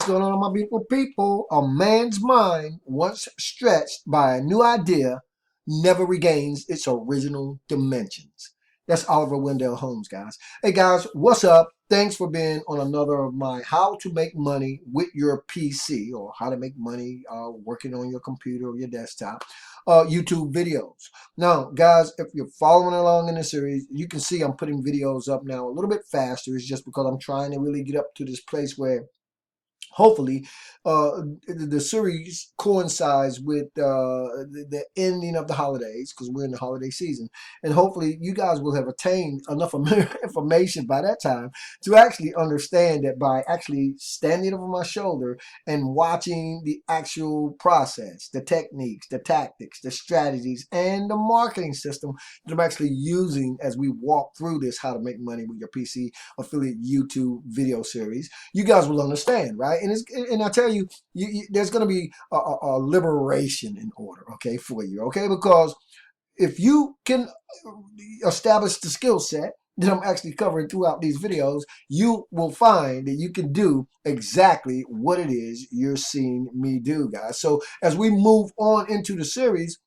going on, my beautiful people? A man's mind, once stretched by a new idea, never regains its original dimensions. That's Oliver Wendell Holmes, guys. Hey, guys, what's up? Thanks for being on another of my How to Make Money with Your PC, or How to Make Money working on your computer or your desktop YouTube videos. Now, guys, if you're following along in the series, you can see I'm putting videos up now a little bit faster. It's just because I'm trying to really get up to this place where hopefully the series coincides with the ending of the holidays, because we're in the holiday season, and hopefully you guys will have attained enough information by that time to actually understand that by actually standing over my shoulder and watching the actual process, the techniques, the tactics, the strategies, and the marketing system that I'm actually using as we walk through this How to Make Money with Your PC affiliate YouTube video series, you guys will understand, right? And I tell you, there's going to be a liberation in order, okay, for you, okay? Because if you can establish the skill set that I'm actually covering throughout these videos, you will find that you can do exactly what it is you're seeing me do, guys. So as we move on into the series,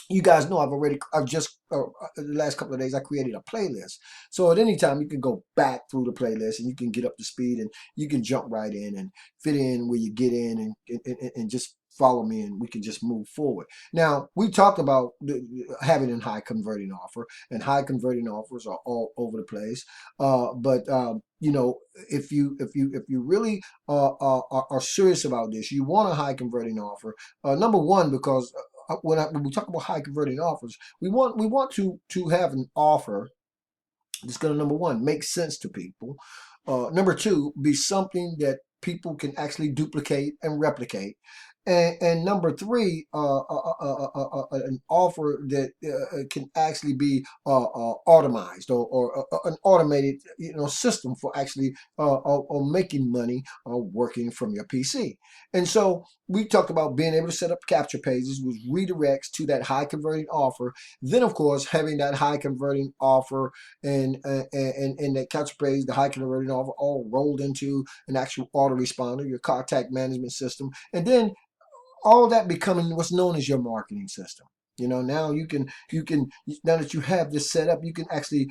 you guys know I've just the last couple of days I created a playlist. So at any time you can go back through the playlist and you can get up to speed and you can jump right in and fit in where you get in and just follow me and we can just move forward. Now, we talked about having a high converting offer, and high converting offers are all over the place. But you know, if you really are serious about this, you want a high converting offer. Number one, because when we talk about high converting offers, we want to have an offer that's going to, number one, make sense to people. Number two, be something that people can actually duplicate and replicate. And number three, an offer that can actually be automized, or an automated, system for actually making money working from your PC. And so we talked about being able to set up capture pages, which redirects to that high converting offer. Then, of course, having that high converting offer and that capture page, the high converting offer, all rolled into an actual autoresponder, your contact management system, and then all that becoming what's known as your marketing system. Now you can now that you have this set up, you can actually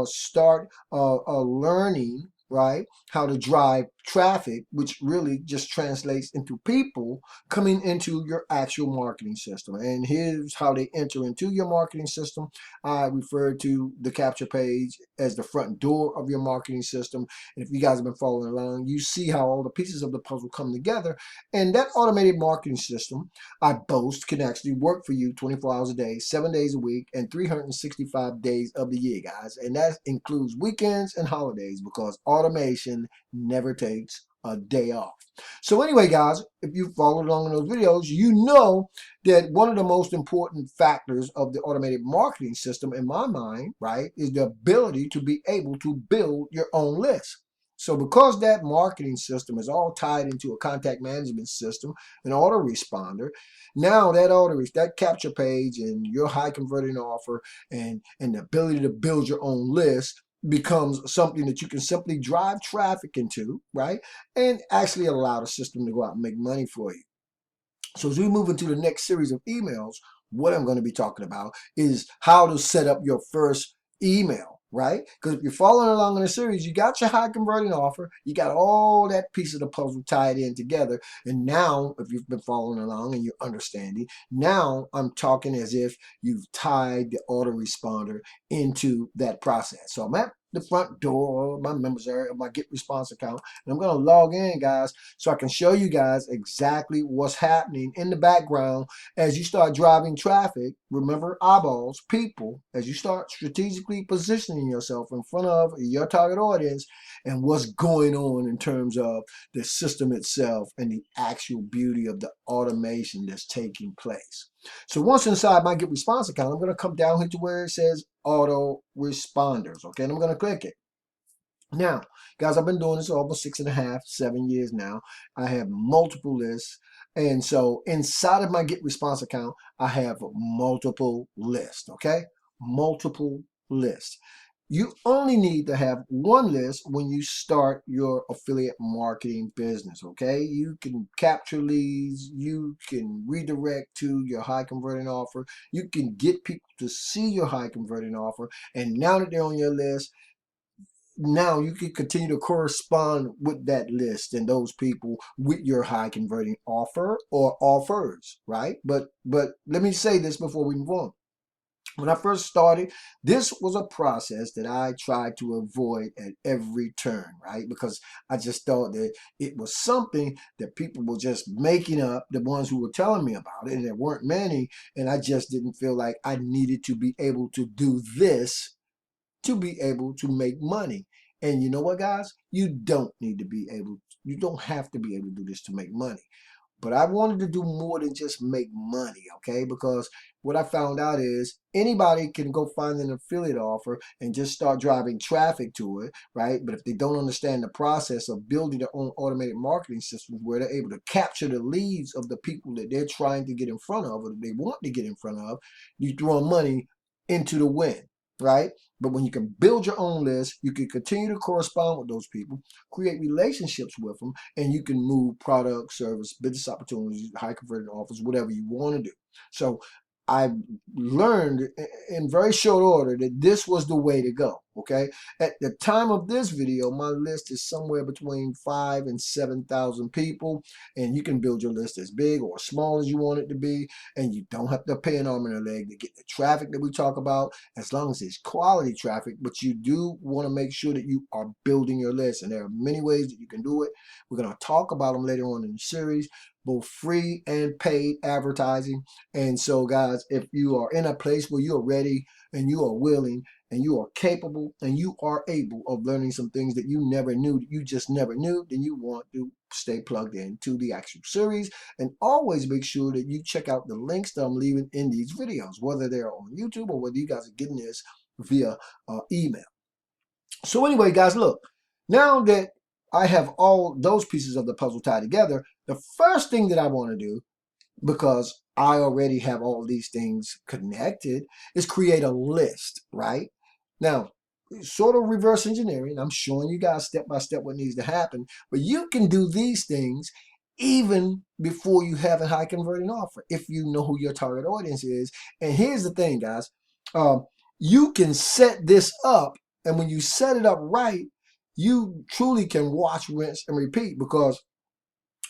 start learning, right, how to drive traffic, which really just translates into people coming into your actual marketing system. And here's how they enter into your marketing system. I refer to the capture page as the front door of your marketing system. And if you guys have been following along, you see how all the pieces of the puzzle come together. And that automated marketing system, I boast, can actually work for you 24 hours a day, 7 days a week, and 365 days of the year, guys. And that includes weekends and holidays, because automation never takes a day off. So anyway, guys, if you followed along in those videos, you know that one of the most important factors of the automated marketing system, in my mind, right, is the ability to be able to build your own list. So because that marketing system is all tied into a contact management system, an autoresponder, now that capture page and your high converting offer and the ability to build your own list becomes something that you can simply drive traffic into, right? And actually allow the system to go out and make money for you. So as we move into the next series of emails, what I'm going to be talking about is how to set up your first email, right? Because if you're following along in the series, you got your high converting offer, you got all that piece of the puzzle tied in together. And now, if you've been following along and you're understanding, now I'm talking as if you've tied the autoresponder into that process. So I'm at the front door of my members area of my Get Response account, and I'm going to log in, guys, so I can show you guys exactly what's happening in the background as you start driving traffic. Remember, eyeballs, people, as you start strategically positioning yourself in front of your target audience, and what's going on in terms of the system itself and the actual beauty of the automation that's taking place. So once inside my Get Response account, I'm going to come down here to where it says Auto Responders, okay, and I'm going to click it. Now, guys, I've been doing this almost 6.5, 7 years now. I have multiple lists. And so inside of my Get Response account, I have multiple lists, okay? Multiple lists. You only need to have one list when you start your affiliate marketing business, okay? You can capture leads, you can redirect to your high converting offer, you can get people to see your high converting offer, and now that they're on your list, now you can continue to correspond with that list and those people with your high converting offer or offers, right? But let me say this before we move on. When I first started, this was a process that I tried to avoid at every turn, right? Because I just thought that it was something that people were just making up, the ones who were telling me about it, and there weren't many, and I just didn't feel like I needed to be able to do this to be able to make money. And you know what, guys? You don't need to be able, you don't have to be able to do this to make money. But I wanted to do more than just make money, okay? Because what I found out is anybody can go find an affiliate offer and just start driving traffic to it, right? But if they don't understand the process of building their own automated marketing systems where they're able to capture the leads of the people that they're trying to get in front of or that they want to get in front of, you throw money into the wind, right? But when you can build your own list, you can continue to correspond with those people, create relationships with them, and you can move product, service, business opportunities, high converting offers, whatever you want to do. So I learned in very short order that this was the way to go. Okay. At the time of this video, my list is somewhere between 5,000 and 7,000 people, and you can build your list as big or small as you want it to be, and you don't have to pay an arm and a leg to get the traffic that we talk about, as long as it's quality traffic. But you do want to make sure that you are building your list, and there are many ways that you can do it. We're going to talk about them later on in the series, both free and paid advertising. And so, guys, if you are in a place where you are ready and you are willing and you are capable and you are able of learning some things that you never knew, that you just never knew, then you want to stay plugged into the actual series. And always make sure that you check out the links that I'm leaving in these videos, whether they're on YouTube or whether you guys are getting this via email. So anyway, guys, look, now that I have all those pieces of the puzzle tied together, the first thing that I want to do, because I already have all these things connected, is create a list, right? Now, sort of reverse engineering, I'm showing you guys step by step what needs to happen, but you can do these things even before you have a high converting offer if you know who your target audience is. And here's the thing, guys, you can set this up, and when you set it up right, you truly can watch, rinse, and repeat, because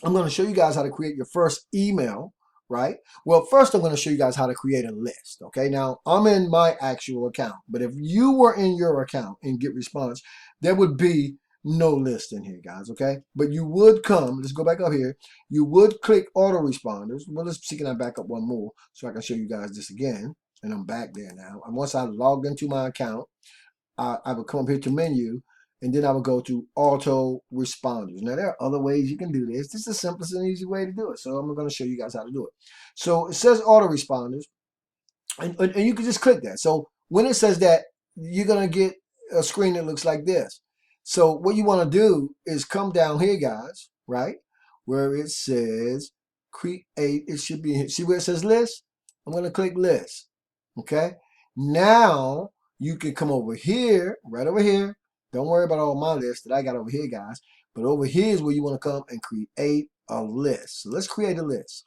I'm going to show you guys how to create your first email, right? Well, first I'm going to show you guys how to create a list, okay? Now, I'm in my actual account, but if you were in your account and Get Response, there would be no list in here, guys, okay? But you would come, let's go back up here, you would click autoresponders. Well, let's see, can I back up one more so I can show you guys this again? And I'm back there now. And once I logged into my account, I would come up here to menu, and then I would go to auto responders. Now, there are other ways you can do this. This is the simplest and easy way to do it. So I'm going to show you guys how to do it. So it says auto responders, and you can just click that. So when it says that, you're going to get a screen that looks like this. So what you want to do is come down here, guys, right, where it says create. It should be here. See where it says list? I'm going to click list. Okay. Now you can come over here, right over here. Don't worry about all my lists that I got over here, guys. But over here is where you want to come and create a list. So let's create a list.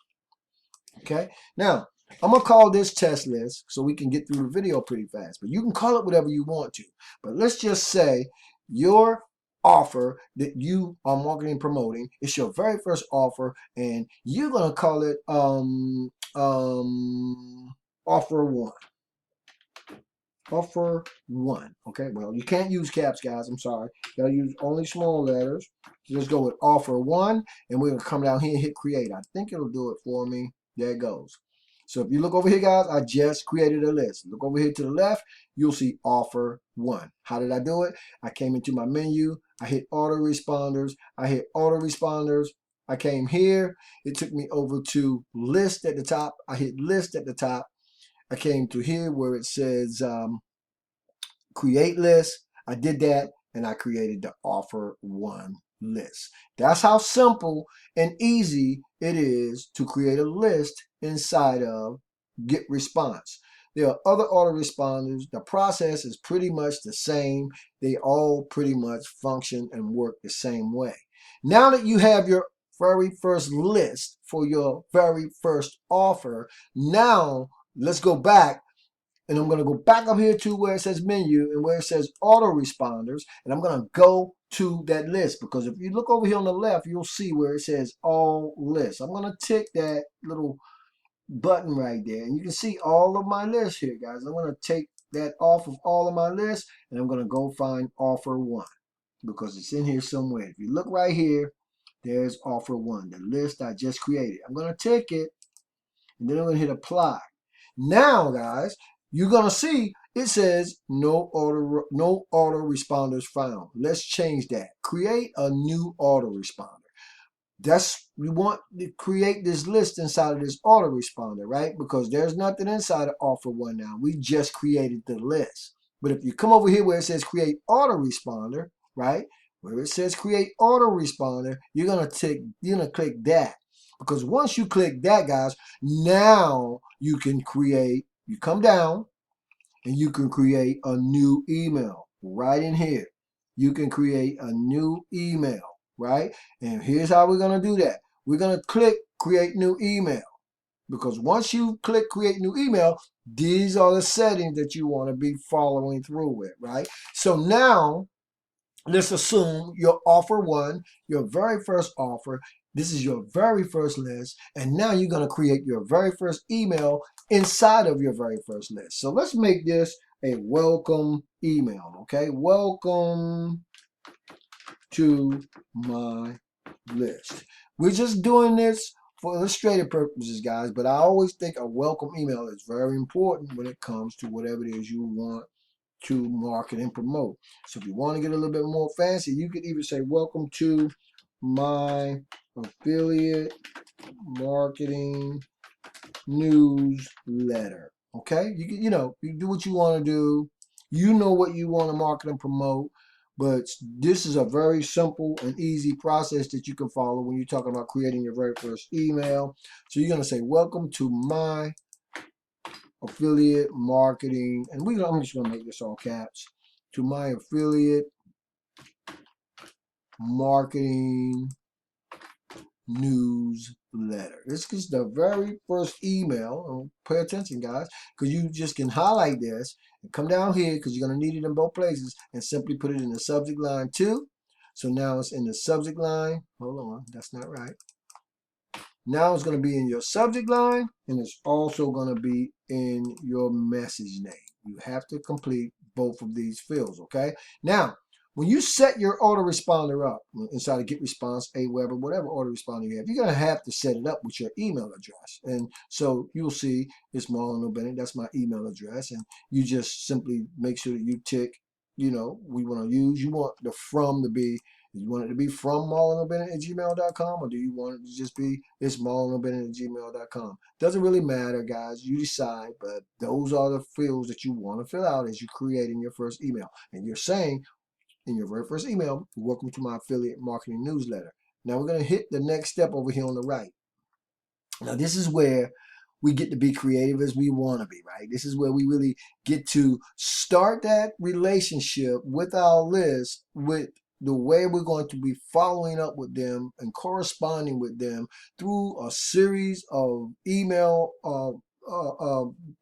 Okay. Now, I'm going to call this test list so we can get through the video pretty fast. But you can call it whatever you want to. But let's just say your offer that you are marketing and promoting, it's your very first offer, and you're going to call it offer one. Offer one. Okay, well, you can't use caps, guys. I'm sorry. You gotta use only small letters. So let's go with offer one, and we're gonna come down here and hit create. I think it'll do it for me. There it goes. So if you look over here, guys, I just created a list. Look over here to the left, you'll see offer one. How did I do it? I came into my menu. I hit autoresponders. I hit autoresponders. I came here. It took me over to list at the top. I hit list at the top. I came to here where it says create list. I did that, and I created the offer one list. That's how simple and easy it is to create a list inside of Get Response. There are other autoresponders. The process is pretty much the same. They all pretty much function and work the same way. Now that you have your very first list for your very first offer, now let's go back. And I'm going to go back up here to where it says menu and where it says autoresponders. And I'm going to go to that list, because if you look over here on the left, you'll see where it says all lists. I'm going to tick that little button right there. And you can see all of my lists here, guys. I'm going to take that off of all of my lists, and I'm going to go find offer one, because it's in here somewhere. If you look right here, there's offer one, the list I just created. I'm going to tick it, and then I'm going to hit apply. Now, guys, you're going to see it says no autoresponders found. Let's change that. Create a new autoresponder. We want to create this list inside of this autoresponder, right? Because there's nothing inside of offer one now. We just created the list. But if you come over here where it says create autoresponder, right? Where it says create autoresponder, you're gonna click that. Because once you click that, guys, now you can create, you come down and you can create a new email right in here. You can create a new email, right? And here's how we're going to do that. We're going to click create new email, because once you click create new email, these are the settings that you want to be following through with, right? So now let's assume your offer one, your very first offer, this is your very first list, and now you're going to create your very first email inside of your very first list. So let's make this a welcome email, okay? Welcome to my list. We're just doing this for illustrative purposes, guys, but I always think a welcome email is very important when it comes to whatever it is you want to market and promote. So if you want to get a little bit more fancy, you could even say welcome to my affiliate marketing newsletter. Okay, you do what you want to do. You know what you want to market and promote, but this is a very simple and easy process that you can follow when you're talking about creating your very first email. So you're going to say welcome to my affiliate marketing, and I'm just going to make this all caps, to my affiliate marketing newsletter. This is the very first email. Pay attention, guys, because you just can highlight this and come down here, because you're going to need it in both places, and simply put it in the subject line too. So now it's in the subject line. Hold on, that's not right. Now it's going to be in your subject line, and it's also going to be in your message name. You have to complete both of these fields, okay? Now, when you set your autoresponder up inside of GetResponse, Aweber, whatever autoresponder you have, you're going to have to set it up with your email address. And so you'll see it's Marlon O Bennett. That's my email address. And you just simply make sure that you tick, you want the from to be, you want it to be from marlonobennettg.gmail.com, or do you want it to just be it's marlonobennettg.gmail.com? Doesn't really matter, guys. You decide, but those are the fields that you want to fill out as you're creating your first email. And you're saying in your very first email, welcome to my affiliate marketing newsletter. Now we're going to hit the next step over here on the right. Now this is where we get to be creative as we want to be, right? This is where we really get to start that relationship with our list, with the way we're going to be following up with them and corresponding with them through a series of emails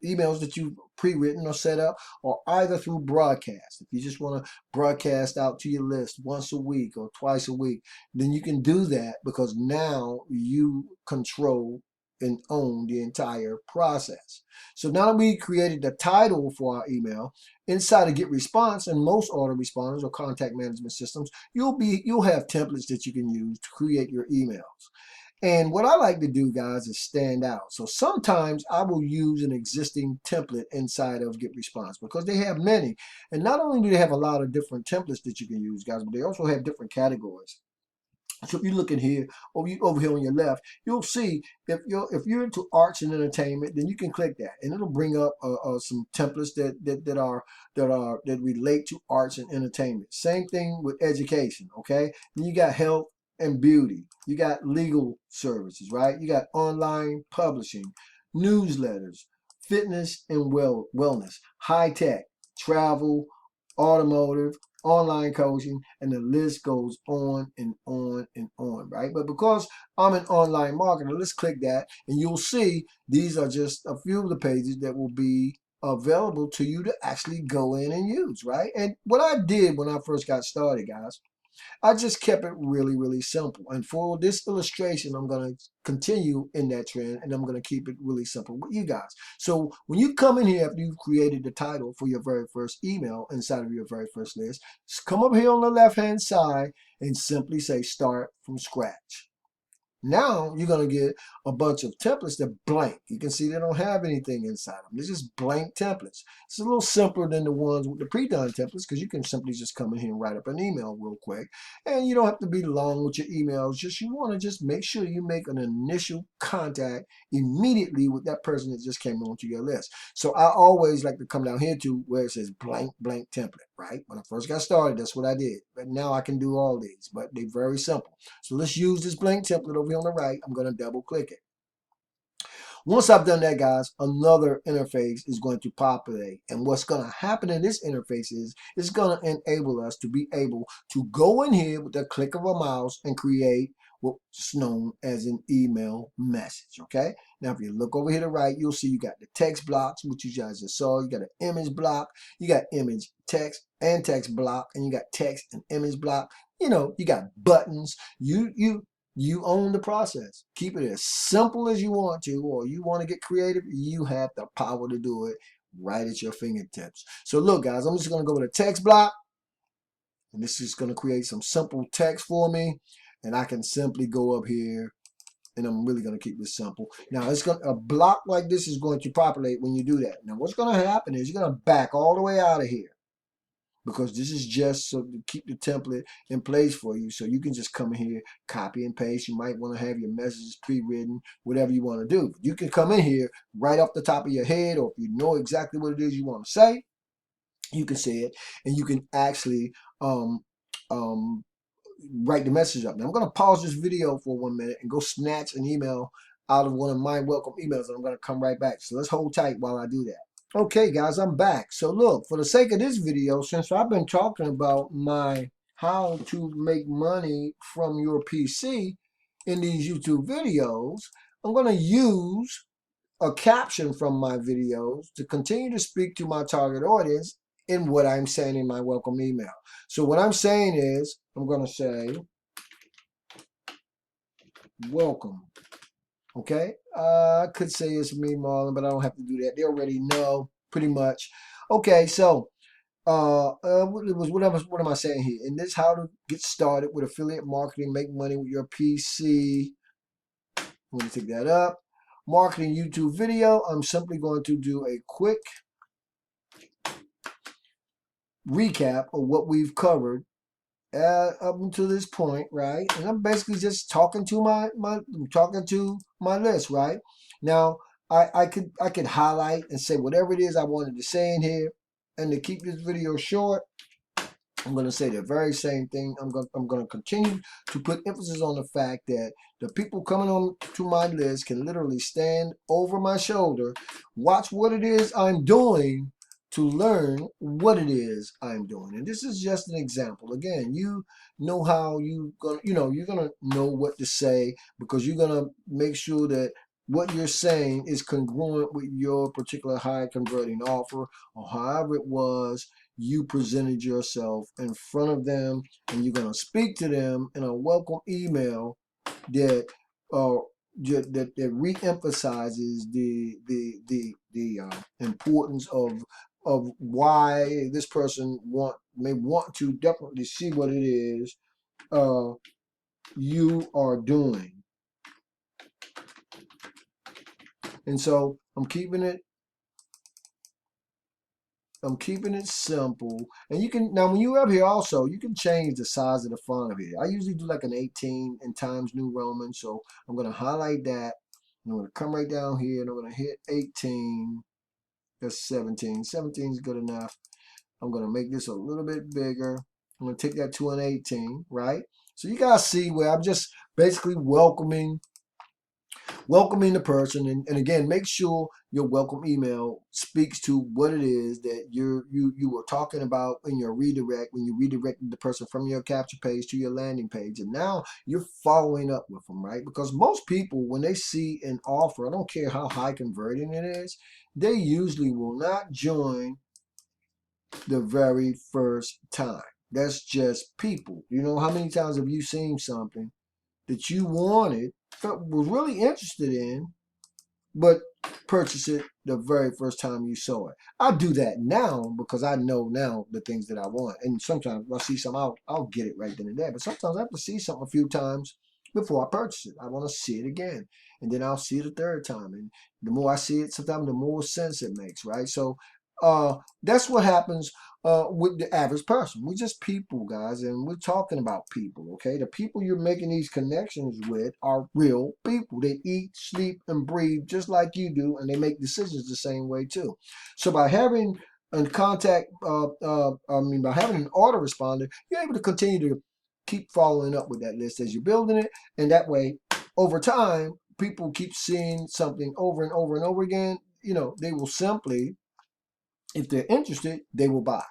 that you've pre-written or set up, or either through broadcast. If you just want to broadcast out to your list once a week or twice a week, then you can do that, because now you control and own the entire process. So now that we created the title for our email, inside of GetResponse and most autoresponders or contact management systems, you'll have templates that you can use to create your emails. And what I like to do, guys, is stand out. So sometimes I will use an existing template inside of GetResponse, because they have many. And not only do they have a lot of different templates that you can use, guys, but they also have different categories. So if you look in here, over here on your left, you'll see if you're into arts and entertainment, then you can click that, and it'll bring up some templates that relate to arts and entertainment. Same thing with education. Okay, then you got health and beauty. You got legal services, right? You got online publishing, newsletters, fitness and wellness, high tech, travel, automotive, online coaching, and the list goes on and on and on, right? But because I'm an online marketer, let's click that, and you'll see these are just a few of the pages that will be available to you to actually go in and use, right? And what I did when I first got started, guys, I just kept it really, really simple. And for this illustration, I'm going to continue in that trend, and I'm going to keep it really simple with you guys. So when you come in here after you've created the title for your very first email inside of your very first list, just come up here on the left-hand side and simply say start from scratch. Now you're going to get a bunch of templates that blank. You can see they don't have anything inside them. They're just blank templates. It's a little simpler than the ones with the pre-done templates because you can simply just come in here and write up an email real quick. And you don't have to be long with your emails. Just you want to just make sure you make an initial contact immediately with that person that just came onto your list. So I always like to come down here to where it says blank template, right? When I first got started, that's what I did. But now I can do all these, but they're very simple. So let's use this blank template over here on the right. I'm going to double click it. Once I've done that, guys, another interface is going to populate. And what's going to happen in this interface is it's going to enable us to be able to go in here with the click of a mouse and create what's known as an email message, okay? Now, if you look over here to the right, you'll see you got the text blocks, which you guys just saw. You got an image block. You got image text and text block, and you got text and image block. You know, you got buttons. You own the process. Keep it as simple as you want to, or you want to get creative, you have the power to do it right at your fingertips. So look, guys, I'm just going to go with a text block, and this is going to create some simple text for me, and I can simply go up here, and I'm really going to keep this simple. Now, a block like this is going to populate when you do that. Now, what's going to happen is you're going to back all the way out of here, because this is just so to keep the template in place for you. So you can just come in here, copy and paste. You might want to have your messages pre-written, whatever you want to do. You can come in here right off the top of your head, or if you know exactly what it is you want to say, you can say it, and you can actually write the message up. Now I'm going to pause this video for 1 minute and go snatch an email out of one of my welcome emails, and I'm going to come right back. So let's hold tight while I do that. Okay, guys, I'm back. So look, for the sake of this video, since I've been talking about my how to make money from your PC in these YouTube videos, I'm going to use a caption from my videos to continue to speak to my target audience in what I'm saying in my welcome email. So what I'm saying is, I'm going to say, welcome. Okay, I could say it's me, Marlon, but I don't have to do that. They already know pretty much. Okay, so what am I saying here? In this, how to get started with affiliate marketing, make money with your PC. I'm going to take that up. Marketing YouTube video. I'm simply going to do a quick recap of what we've covered up until this point, right? And I'm basically just talking to my list, right? Now I could highlight and say whatever it is I wanted to say in here, and to keep this video short, I'm going to say the very same thing. I'm going to continue to put emphasis on the fact that the people coming on to my list can literally stand over my shoulder, watch what it is I'm doing, to learn what it is I'm doing. And this is just an example. Again, you know how you're gonna know what to say, because you're gonna make sure that what you're saying is congruent with your particular high converting offer, or however it was you presented yourself in front of them, and you're gonna speak to them in a welcome email that that re-emphasizes the importance of why this person may want to definitely see what it is you are doing. And so I'm keeping it simple. And you can, now when you're up here also, you can change the size of the font of here. I usually do like an 18 in Times New Roman. So I'm going to highlight that. And I'm going to come right down here, and I'm going to hit 18. That's 17. 17 is good enough. I'm going to make this a little bit bigger. I'm going to take that to an 18, right? So you guys see where I'm just basically welcoming welcoming the person, and again, make sure your welcome email speaks to what it is that you were talking about in your redirect, when you redirected the person from your capture page to your landing page, and now you're following up with them, right? Because most people, when they see an offer, I don't care how high converting it is, they usually will not join the very first time. That's just people. You know, how many times have you seen something that you wanted, was really interested in, but purchase it the very first time you saw it? I do that now because I know now the things that I want. And sometimes if I see something, I'll get it right then and there. But sometimes I have to see something a few times before I purchase it. I want to see it again. And then I'll see it a third time. And the more I see it, sometimes the more sense it makes, right? So that's what happens with the average person. We're just people, guys, and we're talking about people, okay? The people you're making these connections with are real people. They eat, sleep, and breathe just like you do, and they make decisions the same way too. So by having by having an autoresponder, you're able to continue to keep following up with that list as you're building it, and that way, over time, people keep seeing something over and over and over again. You know, they will simply, if they're interested, they will buy.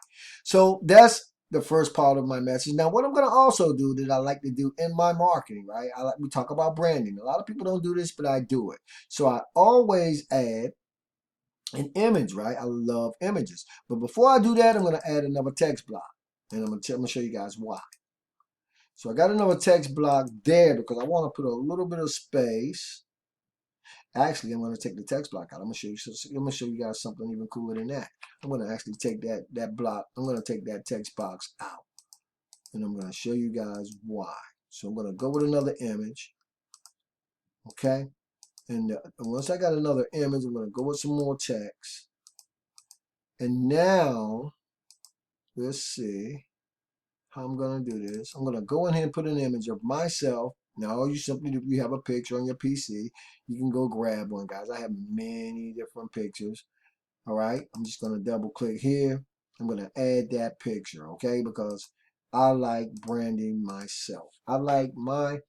So that's the first part of my message. Now, what I'm going to also do that I like to do in my marketing, right? We talk about branding. A lot of people don't do this, but I do it. So I always add an image, right? I love images. But before I do that, I'm going to add another text block. And I'm going to show you guys why. So I got another text block there because I want to put a little bit of space. Actually, I'm going to take the text block out. I'm going to show you guys something even cooler than that. I'm going to actually take that block. I'm going to take that text box out, and I'm going to show you guys why. So I'm going to go with another image, okay? And once I got another image, I'm going to go with some more text. And now, let's see how I'm going to do this. I'm going to go in here and put an image of myself. Now, you simply do, you have a picture on your PC, you can go grab one, guys. I have many different pictures. All right, I'm just going to double click here. I'm going to add that picture, okay? Because I like branding myself. I like my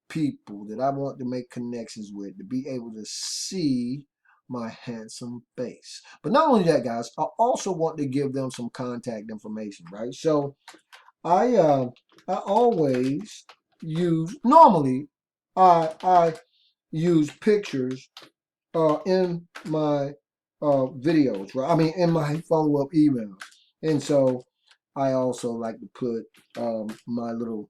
people that I want to make connections with to be able to see my handsome face. But not only that, guys, I also want to give them some contact information, right? So I always use, normally I use pictures in my videos, right? I mean, in my follow-up emails. And so I also like to put my little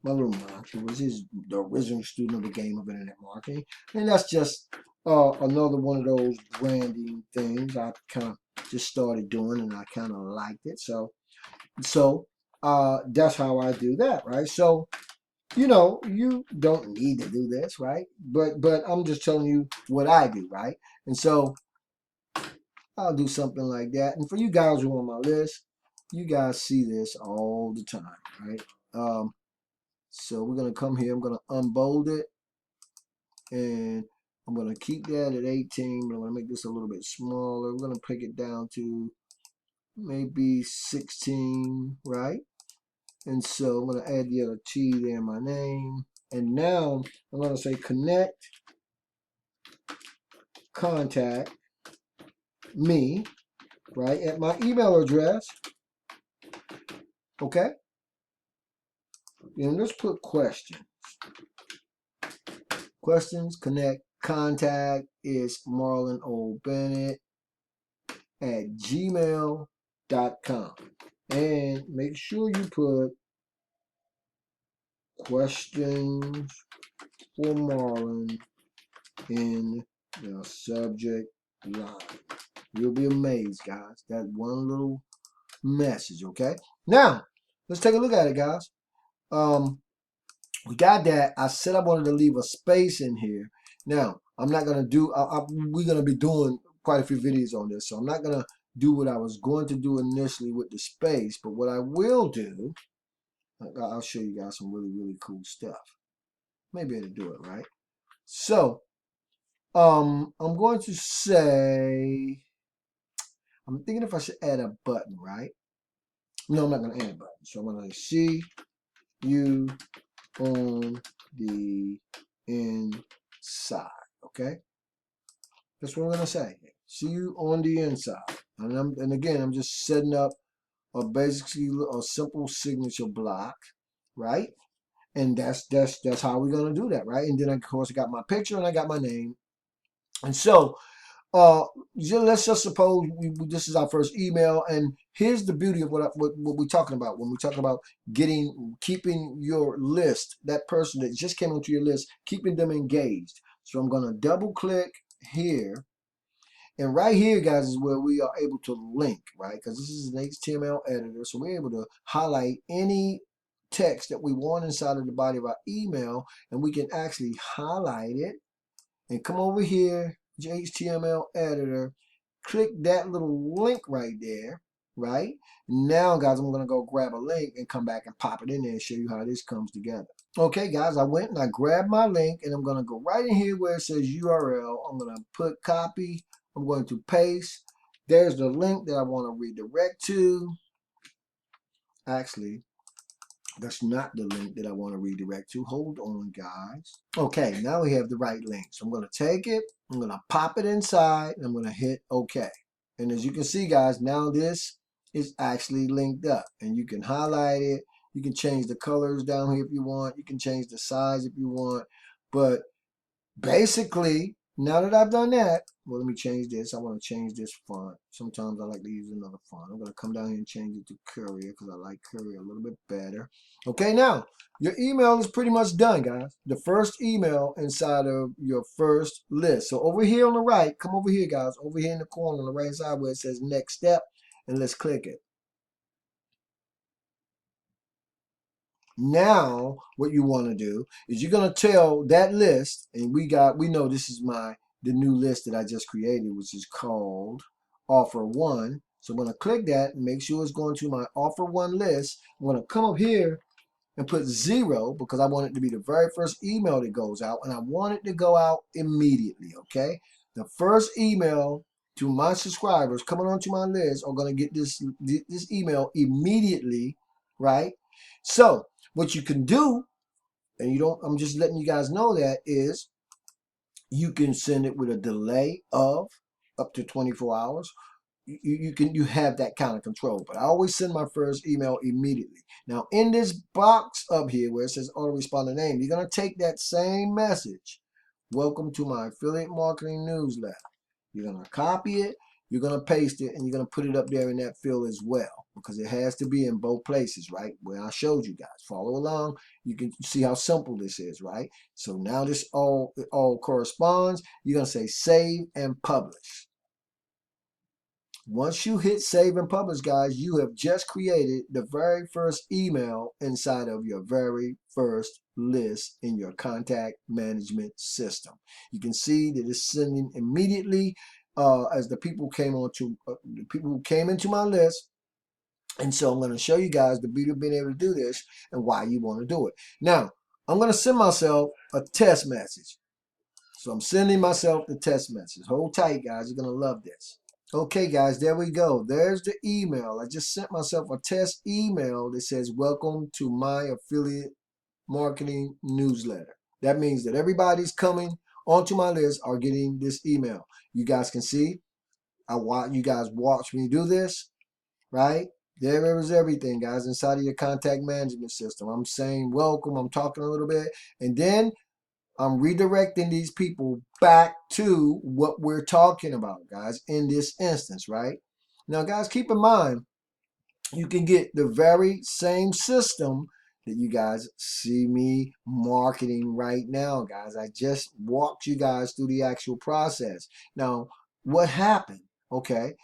mantra, which is the original student of the game of internet marketing. And that's just another one of those branding things I kind of just started doing, and I kind of liked it. So that's how I do that, right? So, you know, you don't need to do this, right? But I'm just telling you what I do, right? And so I'll do something like that. And for you guys who are on my list, you guys see this all the time, right? So we're gonna come here. I'm gonna unbold it, and I'm gonna keep that at 18. But I'm gonna make this a little bit smaller. We're gonna pick it down to maybe 16, right? And so I'm going to add the other T there in my name. And now I'm going to say connect, contact me, right, at my email address. Okay? And let's put questions. Questions, connect, contact is Marlon O Bennett at gmail.com. And make sure you put questions for Marlon in the subject line. You'll be amazed, guys. That one little message, okay? Now, let's take a look at it, guys. We got that. I said I wanted to leave a space in here. Now, I'm not going to do, we're going to be doing quite a few videos on this, so I'm not going to do what I was going to do initially with the space, but what I will do, I'll show you guys some really, really cool stuff. Maybe I'll do it, right? So, I'm going to say, I'm thinking if I should add a button, right? No, I'm not going to add a button. So I'm going to see you on the inside. Okay, that's what I'm gonna say. See you on the inside. And again, I'm just setting up basically a simple signature block, right? And that's how we're gonna do that, right? And then of course I got my picture and I got my name. And so let's just suppose this is our first email, and here's the beauty of what we're talking about when we talk about keeping your list, that person that just came onto your list, keeping them engaged. So I'm gonna double click here. And right here, guys, is where we are able to link, right? Because this is an HTML editor, so we're able to highlight any text that we want inside of the body of our email, and we can actually highlight it and come over here, HTML editor, click that little link right there, right? Now, guys, I'm going to go grab a link and come back and pop it in there and show you how this comes together. Okay, guys, I went and I grabbed my link, and I'm going to go right in here where it says URL. I'm going to put copy. I'm going to paste. There's the link that I want to redirect to. Actually, that's not the link that I want to redirect to. Hold on, guys. Okay, now we have the right link. So I'm going to take it. I'm going to pop it inside. And I'm going to hit OK. And as you can see, guys, now this is actually linked up. And you can highlight it. You can change the colors down here if you want. You can change the size if you want. But basically, now that I've done that, well, let me change this. I want to change this font. Sometimes I like to use another font. I'm going to come down here and change it to Courier because I like Courier a little bit better. Okay, now, your email is pretty much done, guys. The first email inside of your first list. So over here on the right, come over here, guys. Over here in the corner on the right side where it says Next Step, and let's click it. Now, what you want to do is you're going to tell that list, and we know this is the new list that I just created, which is called Offer One. So I'm going to click that and make sure it's going to my Offer One list. I'm going to come up here and put 0 because I want it to be the very first email that goes out, and I want it to go out immediately, okay? The first email to my subscribers coming onto my list are going to get this email immediately, right? So what you can do, and I'm just letting you guys know that, is you can send it with a delay of up to 24 hours. You have that kind of control, but I always send my first email immediately. Now in this box up here where it says autoresponder name, you're going to take that same message, welcome to my affiliate marketing newsletter. You're going to copy it, you're going to paste it, and you're going to put it up there in that field as well, because it has to be in both places, right? Where I showed you guys. Follow along. You can see how simple this is, right? So now this all corresponds. You're going to say save and publish. Once you hit save and publish, guys, you have just created the very first email inside of your very first list in your contact management system. You can see that it's sending immediately as the people who came into my list. And so I'm going to show you guys the beauty of being able to do this and why you want to do it. Now, I'm going to send myself a test message. So I'm sending myself the test message. Hold tight, guys. You're going to love this. Okay, guys, there we go. There's the email. I just sent myself a test email that says, welcome to my affiliate marketing newsletter. That means that everybody's coming onto my list are getting this email. You guys can see, you guys watch me do this, right? There is everything, guys, inside of your contact management system. I'm saying welcome. I'm talking a little bit. And then I'm redirecting these people back to what we're talking about, guys, in this instance, right? Now, guys, keep in mind, you can get the very same system that you guys see me marketing right now, guys. I just walked you guys through the actual process. Now, what happened? Okay.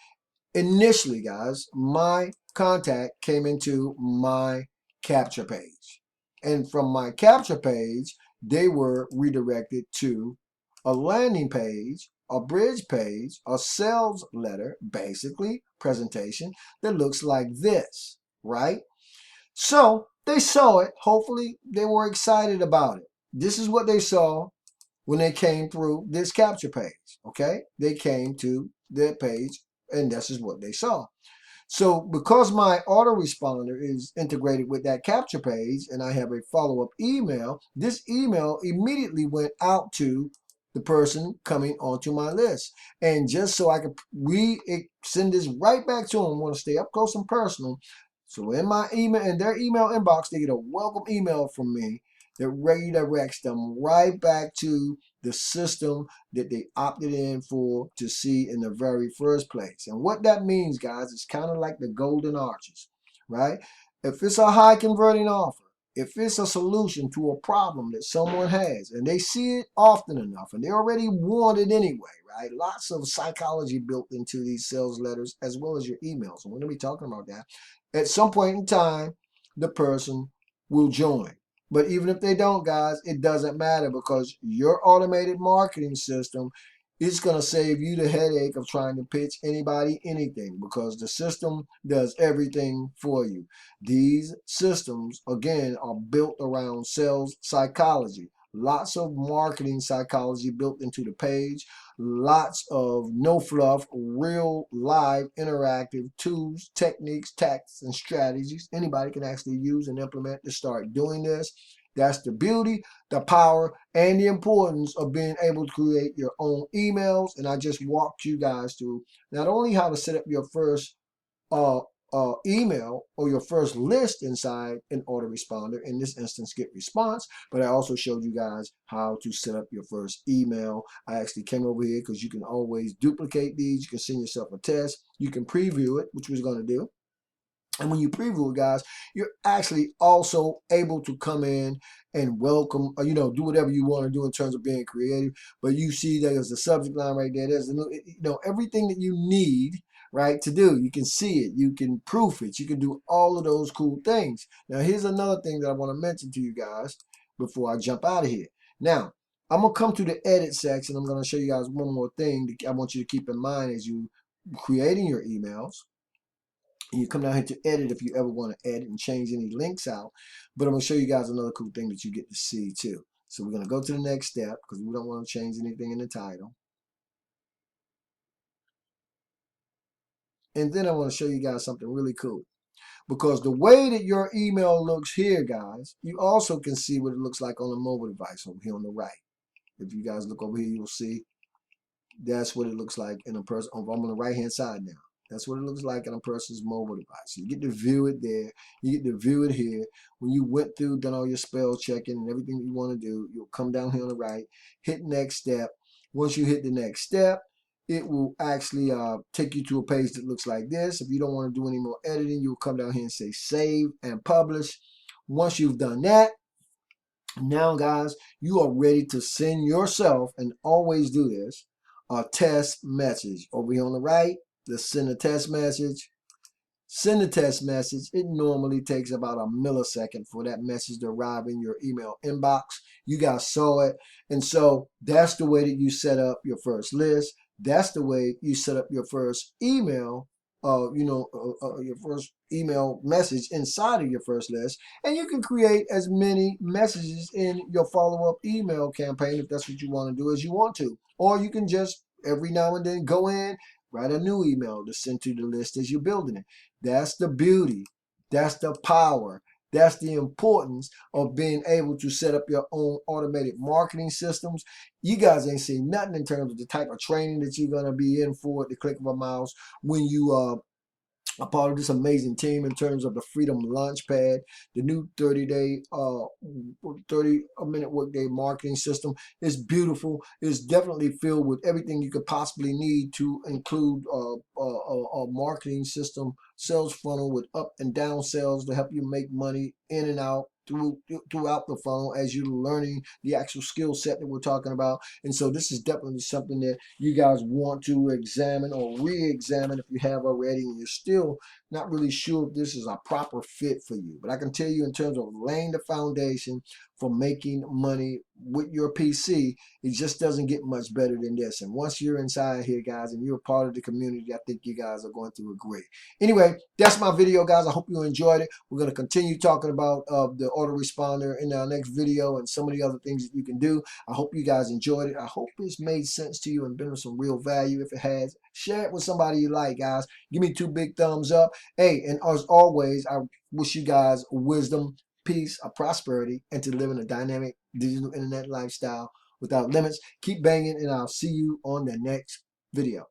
Initially, guys, my contact came into my capture page. And from my capture page, they were redirected to a landing page, a bridge page, a sales letter, basically presentation that looks like this, right? So they saw it. Hopefully they were excited about it. This is what they saw when they came through this capture page, okay? They came to their page and this is what they saw. So because my autoresponder is integrated with that capture page and I have a follow-up email, this email immediately went out to the person coming onto my list. And just so I can send this right back to them, I want to stay up close and personal. So in my email, in their email inbox, they get a welcome email from me that redirects them right back to the system that they opted in for to see in the very first place. And what that means, guys, is kind of like the golden arches, right? If it's a high converting offer, if it's a solution to a problem that someone has and they see it often enough and they already want it anyway, right? Lots of psychology built into these sales letters as well as your emails. And we're going to be talking about that. At some point in time, the person will join. But even if they don't, guys, it doesn't matter because your automated marketing system is going to save you the headache of trying to pitch anybody anything because the system does everything for you. These systems, again, are built around sales psychology. Lots of marketing psychology built into the page. Lots of no fluff, real live interactive tools, techniques, tactics, and strategies anybody can actually use and implement to start doing this. That's the beauty, the power, and the importance of being able to create your own emails. And I just walked you guys through not only how to set up your first email or your first list inside an autoresponder, in this instance get response, but I also showed you guys how to set up your first email. I actually came over here because you can always duplicate these. You can send yourself a test. You can preview it, which we're going to do. And when you preview it, guys, you're actually also able to come in and welcome, do whatever you want to do in terms of being creative. But you see there's a subject line right there. There's, everything that you need, right, to do. You can see it. You can proof it. You can do all of those cool things. Now, here's another thing that I want to mention to you guys before I jump out of here. Now, I'm going to come to the edit section. I'm going to show you guys one more thing that I want you to keep in mind as you creating your emails. And you come down here to edit if you ever want to edit and change any links out. But I'm going to show you guys another cool thing that you get to see too. So we're going to go to the next step because we don't want to change anything in the title. And then I want to show you guys something really cool. Because the way that your email looks here, guys, you also can see what it looks like on a mobile device over here on the right. If you guys look over here, you'll see that's what it looks like in a person. I'm on the right-hand side now. That's what it looks like on a person's mobile device. You get to view it there. You get to view it here. When you went through, done all your spell checking and everything that you want to do, you'll come down here on the right, hit next step. Once you hit the next step, it will actually take you to a page that looks like this. If you don't want to do any more editing, you'll come down here and say save and publish. Once you've done that, now, guys, you are ready to send yourself, and always do this, a test message. Over here on the right, let's send a test message. Send a test message. It normally takes about a millisecond for that message to arrive in your email inbox. You guys saw it. And so that's the way that you set up your first list. That's the way you set up your first email, your first email message inside of your first list. And you can create as many messages in your follow-up email campaign if that's what you want to do as you want to. Or you can just every now and then go in, write a new email to send to the list as you're building it. That's the beauty. That's the power. That's the importance of being able to set up your own automated marketing systems. You guys ain't seen nothing in terms of the type of training that you're going to be in for at the click of a mouse when you a part of this amazing team in terms of the Freedom Launchpad, the new 30-day, 30-minute workday marketing system. Is beautiful. It's definitely filled with everything you could possibly need to include a marketing system, sales funnel with up and down sales to help you make money in and out throughout the funnel as you're learning the actual skill set that we're talking about. And so this is definitely something that you guys want to examine or re-examine if you have already and you're still not really sure if this is a proper fit for you. But I can tell you in terms of laying the foundation for making money with your PC, it just doesn't get much better than this. And once you're inside here, guys, and you're a part of the community, I think you guys are going to agree. Anyway, that's my video, guys. I hope you enjoyed it. We're going to continue talking about the autoresponder in our next video and some of the other things that you can do. I hope you guys enjoyed it. I hope it's made sense to you and been of some real value. If it has, share it with somebody you like, guys. Give me 2 big thumbs up. Hey, and as always, I wish you guys wisdom, peace, prosperity, and to live in a dynamic digital internet lifestyle without limits. Keep banging, and I'll see you on the next video.